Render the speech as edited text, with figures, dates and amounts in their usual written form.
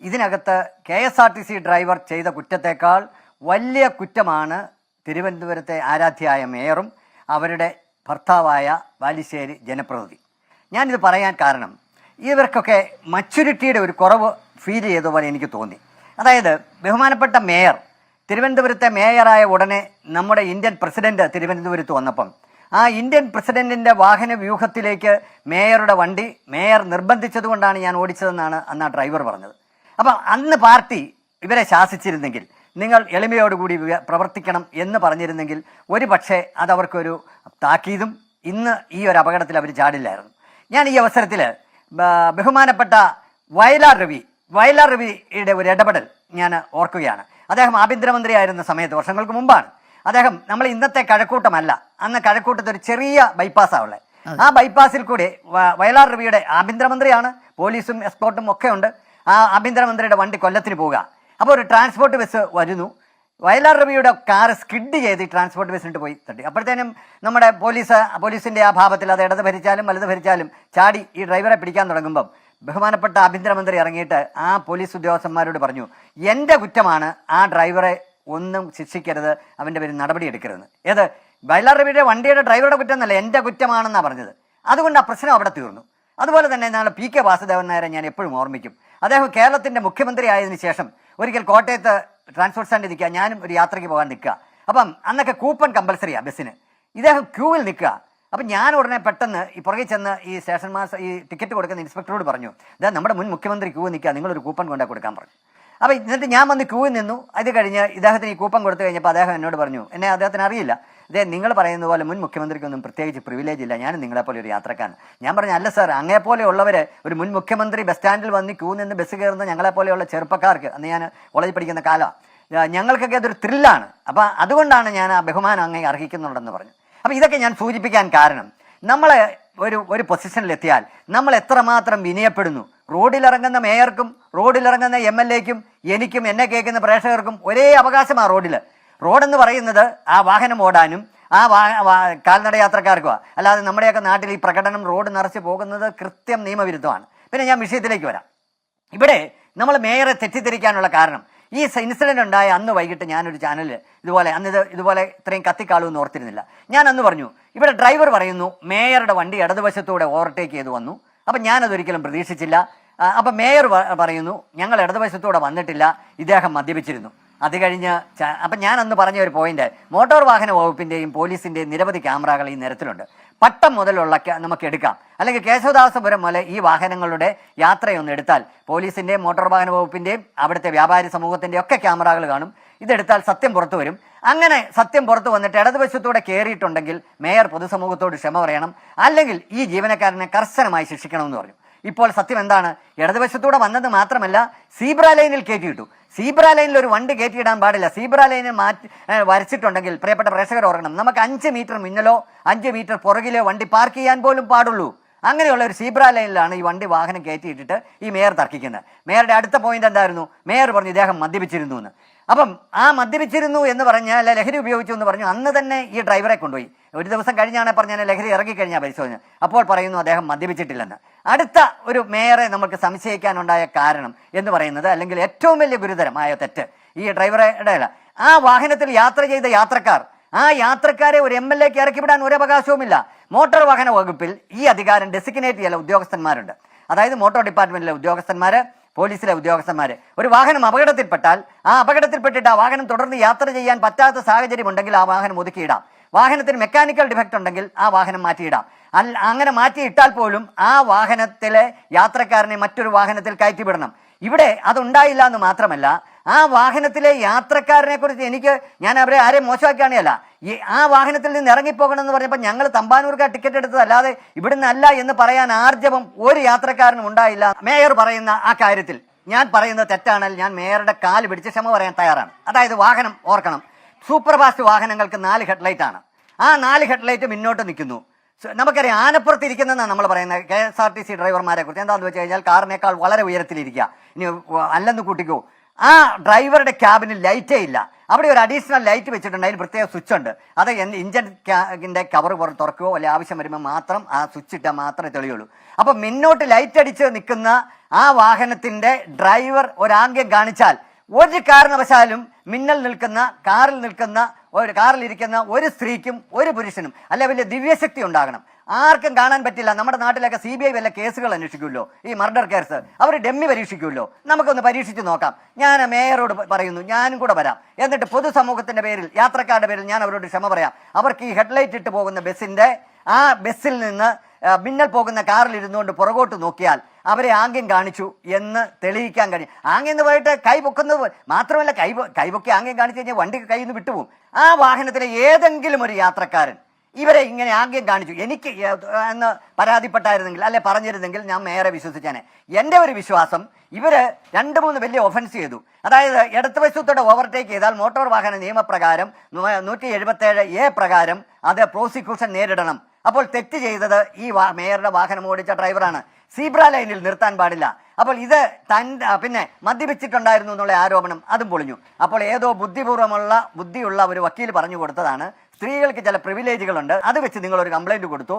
ഇതിനകത്ത് KSRTC driver ചെയ്ത കുറ്റത്തേക്കാൾ വലിയ കുറ്റമാണ് തിരുവനന്തപുരത്തെ ആരാധ്യയായ മേയറും അവരുടെ ഭർത്താവായ ബാലുശ്ശേരി ജനപ്രതിനിധി. ഞാനിത് പറയാൻ കാരണം ഇവർക്കൊക്കെ മച്യൂരിറ്റിയുടെ ഒരു കുറവ് ഫീൽ ചെയ്തതുപോലെ എനിക്ക് തോന്നി. അതായത് ബഹുമാനപ്പെട്ട മേയർ തിരുവനന്തപുരത്തെ മേയറായ ഉടനെ നമ്മുടെ ഇന്ത്യൻ പ്രസിഡന്റ് തിരുവനന്തപുരത്ത് വന്നപ്പം ആ ഇന്ത്യൻ പ്രസിഡന്റിൻ്റെ വാഹന വ്യൂഹത്തിലേക്ക് മേയറുടെ വണ്ടി മേയർ നിർബന്ധിച്ചതുകൊണ്ടാണ് ഞാൻ ഓടിച്ചതെന്നാണ് അന്ന് ആ ഡ്രൈവർ പറഞ്ഞത്. അപ്പം അന്ന് പാർട്ടി ഇവരെ ശാസിച്ചിരുന്നെങ്കിൽ, നിങ്ങൾ എളിമയോടുകൂടി പ്രവർത്തിക്കണം എന്ന് പറഞ്ഞിരുന്നെങ്കിൽ ഒരു പക്ഷേ അതവർക്കൊരു താക്കീതും ഇന്ന് ഈ ഒരു അപകടത്തിൽ അവർ ചാടില്ലായിരുന്നു. ഞാൻ ഈ അവസരത്തിൽ ബഹുമാനപ്പെട്ട വയലാർ രവിയുടെ ഒരു ഇടപെടൽ ഞാൻ ഓർക്കുകയാണ്. അദ്ദേഹം ആഭ്യന്തരമന്ത്രി ആയിരുന്ന സമയത്ത്, വർഷങ്ങൾക്ക് മുമ്പാണ്, അദ്ദേഹം നമ്മൾ ഇന്നത്തെ കഴക്കൂട്ടമല്ല, അന്ന് കഴക്കൂട്ടത്ത് ഒരു ചെറിയ ബൈപ്പാസാണ് ഉള്ളത്. ആ ബൈപ്പാസിൽ കൂടി വയലാർ രവിയുടെ ആഭ്യന്തരമന്ത്രിയാണ്, പോലീസും എസ്കോർട്ടും ഒക്കെ ഉണ്ട്. ആ ആഭ്യന്തരമന്ത്രിയുടെ വണ്ടി കൊല്ലത്തിന് പോവുക. അപ്പോൾ ഒരു ട്രാൻസ്പോർട്ട് ബസ് വരുന്നു. വയലാർ രവിയുടെ കാറ് സ്കിഡ് ചെയ്ത് ട്രാൻസ്പോർട്ട് ബസ്സിട്ട് പോയി തട്ടി. അപ്പോഴത്തേനും നമ്മുടെ പോലീസിൻ്റെ ആ ഭാവത്തിൽ അത് ഇടത് ഭരിച്ചാലും വലത് ഭരിച്ചാലും ചാടി ഈ ഡ്രൈവറെ പിടിക്കാൻ തുടങ്ങുമ്പം ബഹുമാനപ്പെട്ട ആഭ്യന്തരമന്ത്രി ഇറങ്ങിയിട്ട് ആ പോലീസ് ഉദ്യോഗസ്ഥന്മാരോട് പറഞ്ഞു, എൻ്റെ കുറ്റമാണ്, ആ ഡ്രൈവറെ ഒന്നും ശിക്ഷിക്കരുത്, അവൻ്റെ പേര് നടപടി എടുക്കരുതെന്ന്. ഏത് വയലാർ രവിയുടെ വണ്ടിയുടെ ഡ്രൈവറുടെ കുറ്റം എന്നല്ല, എൻ്റെ കുറ്റമാണെന്നാണ് പറഞ്ഞത്. അതുകൊണ്ട് ആ പ്രശ്നം അവിടെ തീർന്നു. അതുപോലെ തന്നെ നാളെ PK വാസുദേവൻ നായരെ ഞാൻ എപ്പോഴും ഓർമ്മിക്കും. അദ്ദേഹം കേരളത്തിൻ്റെ മുഖ്യമന്ത്രി ആയതിനു ശേഷം ഒരിക്കൽ കോട്ടയത്ത് ട്രാൻസ്പോർട്ട് സ്റ്റാൻഡിൽ നിൽക്കുക, ഞാനും ഒരു യാത്രയ്ക്ക് പോകാൻ നിൽക്കുക. അപ്പം അന്നൊക്കെ കൂപ്പൺ കമ്പൽസറിയാണ് ബസ്സിന്. ഇദ്ദേഹം ക്യൂവിൽ നിൽക്കുക. അപ്പം ഞാൻ ഉടനെ പെട്ടെന്ന് ഈ പുറകെ ചെന്ന് ഈ സ്റ്റേഷൻ മാസ്റ്റർ ഈ ടിക്കറ്റ് കൊടുക്കുന്ന ഇൻസ്പെക്ടറോട് പറഞ്ഞു, ഇതാ നമ്മുടെ മുൻ മുഖ്യമന്ത്രി ക്യൂ നിൽക്കുക, നിങ്ങളൊരു കൂപ്പൺ കൊണ്ടു കൊടുക്കാൻ പറഞ്ഞു. അപ്പോൾ എന്നിട്ട് ഞാൻ വന്ന് ക്യൂവിൽ നിന്നു. അത് കഴിഞ്ഞ് ഇദ്ദേഹത്തിന് ഈ കൂപ്പൺ കൊടുത്തു കഴിഞ്ഞപ്പോൾ അദ്ദേഹം എന്നോട് പറഞ്ഞു, എന്നെ അദ്ദേഹത്തിന് അറിയില്ല, ഇതേ നിങ്ങൾ പറയുന്നത് പോലെ മുൻ മുഖ്യമന്ത്രിക്കൊന്നും പ്രത്യേകിച്ച് പ്രിവിലേജ് ഇല്ല, ഞാനും നിങ്ങളെപ്പോലെ ഒരു യാത്രക്കാരൻ. ഞാൻ പറഞ്ഞു, അല്ല സാർ, അങ്ങനെപ്പോലെയുള്ളവർ, ഒരു മുൻ മുഖ്യമന്ത്രി ബസ് സ്റ്റാൻഡിൽ വന്ന് ക്യൂ നിന്ന് ബസ് കയറുന്ന ഞങ്ങളെപ്പോലെയുള്ള ചെറുപ്പക്കാർക്ക്, അന്ന് ഞാൻ കോളേജിൽ പഠിക്കുന്ന കാലമാണ്, ഞങ്ങൾക്കൊക്കെ അതൊരു ത്രില്ലാണ്. അപ്പം അതുകൊണ്ടാണ് ഞാൻ ആ ബഹുമാനം അങ്ങേ അർഹിക്കുന്നുണ്ടെന്ന് പറഞ്ഞു. അപ്പം ഇതൊക്കെ ഞാൻ സൂചിപ്പിക്കാൻ കാരണം, നമ്മളെ ഒരു പൊസിഷനിലെത്തിയാൽ നമ്മൾ എത്രമാത്രം വിനയപ്പെടുന്നു. റോഡിലിറങ്ങുന്ന മേയർക്കും റോഡിലിറങ്ങുന്ന MLAക്കും എനിക്കും എന്നെ കേൾക്കുന്ന പ്രേക്ഷകർക്കും ഒരേ അവകാശമാണ് റോഡെന്ന് പറയുന്നത്. ആ വാഹനം ഓടാനും ആ കാൽനട യാത്രക്കാർക്കുമാണ്. അല്ലാതെ നമ്മുടെയൊക്കെ നാട്ടിൽ ഈ പ്രകടനം റോഡ് നിറച്ച് പോകുന്നത് കൃത്യം നിയമവിരുദ്ധമാണ്. പിന്നെ ഞാൻ വിഷയത്തിലേക്ക് വരാം. ഇവിടെ നമ്മൾ മേയറെ തെറ്റിദ്ധരിക്കാനുള്ള കാരണം, ഈ ഇൻസിഡൻറ്റ് ഉണ്ടായ അന്ന് വൈകിട്ട് ഞാനൊരു ചാനലിൽ ഇതുപോലെ ഇത്രയും കത്തിക്കാളുമെന്ന് ഓർത്തിരുന്നില്ല. ഞാൻ അന്ന് പറഞ്ഞു, ഇവിടെ ഡ്രൈവർ പറയുന്നു മേയറുടെ വണ്ടി ഇടതുവശത്തൂടെ ഓവർടേക്ക് ചെയ്ത് വന്നു. അപ്പം ഞാനതൊരിക്കലും പ്രതീക്ഷിച്ചില്ല. അപ്പം മേയർ പറയുന്നു, ഞങ്ങൾ ഇടതുവശത്തൂടെ വന്നിട്ടില്ല, ഇദ്ദേഹം മദ്യപിച്ചിരുന്നു. അത് കഴിഞ്ഞ് അപ്പം ഞാൻ അന്ന് പറഞ്ഞ ഒരു പോയിന്റ്, മോട്ടോർ വാഹന വകുപ്പിൻ്റെയും പോലീസിൻ്റെയും നിരവധി ക്യാമറകൾ ഈ നിരത്തിലുണ്ട്. പട്ടം മുതലുള്ള നമുക്ക് എടുക്കാം, അല്ലെങ്കിൽ കേശവദാസപുരം മുതൽ ഈ വാഹനങ്ങളുടെ യാത്രയൊന്ന് എടുത്താൽ പോലീസിൻ്റെയും മോട്ടോർ വാഹന വകുപ്പിൻ്റെയും അവിടുത്തെ വ്യാപാരി സമൂഹത്തിൻ്റെയും ഒക്കെ ക്യാമറകൾ കാണും. ഇതെടുത്താൽ സത്യം പുറത്തു വരും. അങ്ങനെ സത്യം പുറത്തു വന്നിട്ട് ഇടതുവശത്തൂടെ കയറിയിട്ടുണ്ടെങ്കിൽ മേയർ പൊതുസമൂഹത്തോട് ക്ഷമ പറയണം, അല്ലെങ്കിൽ ഈ ജീവനക്കാരനെ കർശനമായി ശിക്ഷിക്കണമെന്ന് പറഞ്ഞു. ഇപ്പോൾ സത്യം എന്താണ്? ഇടതുവശത്തൂടെ വന്നത് മാത്രമല്ല, സീബ്ര ലൈനിൽ കയറ്റിയിട്ടു. സീബ്ര ലൈനിൽ ഒരു വണ്ടി കയറ്റിയിടാൻ പാടില്ല. സീബ്ര ലൈനിൽ വരച്ചിട്ടുണ്ടെങ്കിൽ പ്രിയപ്പെട്ട പ്രേക്ഷകർ ഓർക്കണം, നമുക്ക് 5 മീറ്റർ മുന്നിലോ 5 മീറ്റർ പുറകിലോ വണ്ടി പാർക്ക് ചെയ്യാൻ പോലും പാടുള്ളൂ. അങ്ങനെയുള്ള ഒരു സീബ്ര ലൈനിലാണ് ഈ വാഹനം കയറ്റിയിട്ടിട്ട് ഈ മേയർ തർക്കിക്കുന്നത്. മേയറുടെ അടുത്ത പോയിന്റ് എന്തായിരുന്നു? മേയർ പറഞ്ഞു ഇദ്ദേഹം മദ്യപിച്ചിരുന്നു എന്ന്. അപ്പം ആ മദ്യപിച്ചിരുന്നു എന്ന് പറഞ്ഞാൽ ലഹരി ഉപയോഗിച്ചു എന്ന് പറഞ്ഞു. അന്ന് തന്നെ ഈ ഡ്രൈവറെ കൊണ്ടുപോയി. ഒരു ദിവസം കഴിഞ്ഞാണ് പറഞ്ഞാൽ ലഹരി ഇറങ്ങിക്കഴിഞ്ഞാൽ പരിശോധന. അപ്പോൾ പറയുന്നു അദ്ദേഹം മദ്യപിച്ചിട്ടില്ലെന്ന്. അടുത്ത ഒരു മേയറെ നമുക്ക് സംശയിക്കാനുണ്ടായ കാരണം എന്ന് പറയുന്നത്, അല്ലെങ്കിൽ ഏറ്റവും വലിയ ഗുരുതരമായ തെറ്റ് ഈ ഡ്രൈവറുടെ അല്ല, ആ വാഹനത്തിൽ യാത്ര ചെയ്ത ആ യാത്രക്കാരെ ഒരു MLAക്ക് ഇറക്കിവിടാൻ ഒരു അവകാശവുമില്ല. മോട്ടോർ വാഹന വകുപ്പിൽ ഈ അധികാരം ഡെസിഗ്നേറ്റ് ചെയ്യുന്ന ഉദ്യോഗസ്ഥന്മാരുണ്ട്. അതായത് മോട്ടോർ ഡിപ്പാർട്ട്മെന്റിലെ ഉദ്യോഗസ്ഥന്മാർ, പോലീസിലെ ഉദ്യോഗസ്ഥന്മാർ. ഒരു വാഹനം അപകടത്തിൽപ്പെട്ടാൽ ആ അപകടത്തിൽപ്പെട്ടിട്ട് ആ വാഹനം തുടർന്ന് യാത്ര ചെയ്യാൻ പറ്റാത്ത സാഹചര്യം ഉണ്ടെങ്കിൽ ആ വാഹനം ഒതുക്കിയിടാം. വാഹനത്തിന് മെക്കാനിക്കൽ ഡിഫക്റ്റ് ഉണ്ടെങ്കിൽ ആ വാഹനം മാറ്റിയിടാം. അങ്ങനെ മാറ്റിയിട്ടാൽ പോലും ആ വാഹനത്തിലെ യാത്രക്കാരനെ മറ്റൊരു വാഹനത്തിൽ കയറ്റിവിടണം. ഇവിടെ അതുണ്ടായില്ല എന്ന് മാത്രമല്ല, ആ വാഹനത്തിലെ യാത്രക്കാരനെ കുറിച്ച് ഞാൻ അവരെ ആരെയും മോശമാക്കുകയാണല്ല, ആ വാഹനത്തിൽ നിന്ന് ഇറങ്ങിപ്പോകണം എന്ന് പറഞ്ഞപ്പോൾ ഞങ്ങൾ തമ്പാനൂർക്ക് ടിക്കറ്റ് എടുത്തത്, അല്ലാതെ ഇവിടുന്ന് അല്ല എന്ന് പറയാൻ ആർജവം ഒരു യാത്രക്കാരനും ഉണ്ടായില്ല. മേയർ പറയുന്ന ആ കാര്യത്തിൽ ഞാൻ പറയുന്നത് തെറ്റാണെങ്കിൽ ഞാൻ മേയറുടെ കാല് പിടിച്ച് ക്ഷമ പറയാൻ തയ്യാറാണ്. അതായത് വാഹനം ഓർക്കണം, സൂപ്പർ ഫാസ്റ്റ് വാഹനങ്ങൾക്ക് 4 ഹെഡ്ലൈറ്റ് ആണ്. ആ 4 ഹെഡ്ലൈറ്റ് മുന്നോട്ട് നിൽക്കുന്നു. നമുക്കറിയാം, ആനപ്പുറത്ത് ഇരിക്കുന്നതെന്നാണ് നമ്മൾ പറയുന്നത് KSRTC ഡ്രൈവർമാരെ കുറിച്ച്. എന്താണെന്ന് വെച്ച് കഴിഞ്ഞാൽ കാറിനേക്കാൾ വളരെ ഉയരത്തിലിരിക്കുക. ഇനി അല്ലെന്ന് കൂട്ടിക്കോ, ആ ഡ്രൈവറുടെ ക്യാബിനിൽ ലൈറ്റേ ഇല്ല. അവിടെ ഒരു അഡീഷണൽ ലൈറ്റ് വെച്ചിട്ടുണ്ട്, അതിന് പ്രത്യേക സ്വിച്ച് ഉണ്ട്. അത് ഇഞ്ചിൻ്റെ കവർ തുറക്കുകയോ അല്ലെങ്കിൽ ആവശ്യം വരുമ്പോൾ മാത്രം ആ സ്വിച്ച് ഇട്ടാൽ മാത്രമേ തെളിയുള്ളൂ. അപ്പോൾ മുന്നോട്ട് ലൈറ്റ് അടിച്ച് നിൽക്കുന്ന ആ വാഹനത്തിൻ്റെ ഡ്രൈവർ ഒരാംഗ്യം കാണിച്ചാൽ ഒരു കാരണവശാലും കാറിലിരിക്കുന്ന ഒരു സ്ത്രീക്കും ഒരു പുരുഷനും അല്ല വലിയ ദിവ്യശക്തി ഉണ്ടാകണം, ആർക്കും കാണാൻ പറ്റില്ല. നമ്മുടെ നാട്ടിലൊക്കെ CBI വല്ല കേസുകൾ അന്വേഷിക്കുമല്ലോ, ഈ മർഡർ കേസ്, അവർ ഡെമ്മി പരീക്ഷിക്കുമല്ലോ. നമുക്കൊന്ന് പരീക്ഷിച്ച് നോക്കാം. ഞാൻ മേയറോട് പറയുന്നു, ഞാനും കൂടെ വരാം. എന്നിട്ട് പൊതുസമൂഹത്തിൻ്റെ പേരിൽ, യാത്രക്കാരുടെ പേരിൽ ഞാൻ അവരോട് ക്ഷമ പറയാം. അവർക്ക് ഈ ഹെഡ്ലൈറ്റ് ഇട്ട് പോകുന്ന ബസ്സിൽ നിന്ന് മിന്നൽ പോകുന്ന കാറിൽ ഇരുന്നുകൊണ്ട് പുറകോട്ട് നോക്കിയാൽ അവരെ ആംഗ്യം കാണിച്ചു എന്ന് തെളിയിക്കാൻ കഴിയും. ആംഗ്യം എന്ന് പോയിട്ട് കൈ പൊക്കുന്നത് മാത്രമല്ല, കൈപൊക്കി ആംഗ്യം കാണിച്ചു കഴിഞ്ഞാൽ വണ്ടി കയ്യിൽ നിന്ന് വിട്ടുപോകും. ആ വാഹനത്തിലെ ഏതെങ്കിലും ഒരു യാത്രക്കാരൻ ഇവരെ ഇങ്ങനെ ആംഗ്യം കാണിച്ചു എനിക്ക് എന്ന് പരാതിപ്പെട്ടായിരുന്നെങ്കിൽ അല്ലെ പറഞ്ഞിരുന്നെങ്കിൽ ഞാൻ മേയറെ വിശ്വസിച്ചാനെ. എൻ്റെ ഒരു വിശ്വാസം, ഇവര് 2-3 വലിയ ഒഫൻസ് ചെയ്തു. അതായത് ഇടതുവശത്തോടെ ഓവർടേക്ക് ചെയ്താൽ മോട്ടോർ വാഹന നിയമപ്രകാരം 177A പ്രകാരം അത് പ്രോസിക്യൂഷൻ നേരിടണം. അപ്പോൾ തെറ്റ് ചെയ്തത് ഈ മേയറുടെ വാഹനം ഓടിച്ച ഡ്രൈവറാണ്. സീബ്ര ലൈനിൽ നിർത്താൻ പാടില്ല. അപ്പോൾ ഇത് പിന്നെ മദ്യപിച്ചിട്ടുണ്ടായിരുന്നു എന്നുള്ള ആരോപണം അതും പൊളിഞ്ഞു. അപ്പോൾ ഏതോ ബുദ്ധിയുള്ള ഒരു വക്കീൽ പറഞ്ഞു കൊടുത്തതാണ്. സ്ത്രീകൾക്ക് ചില പ്രിവിലേജുകളുണ്ട്, അത് വെച്ച് നിങ്ങളൊരു കംപ്ലൈൻറ്റ് കൊടുത്തു.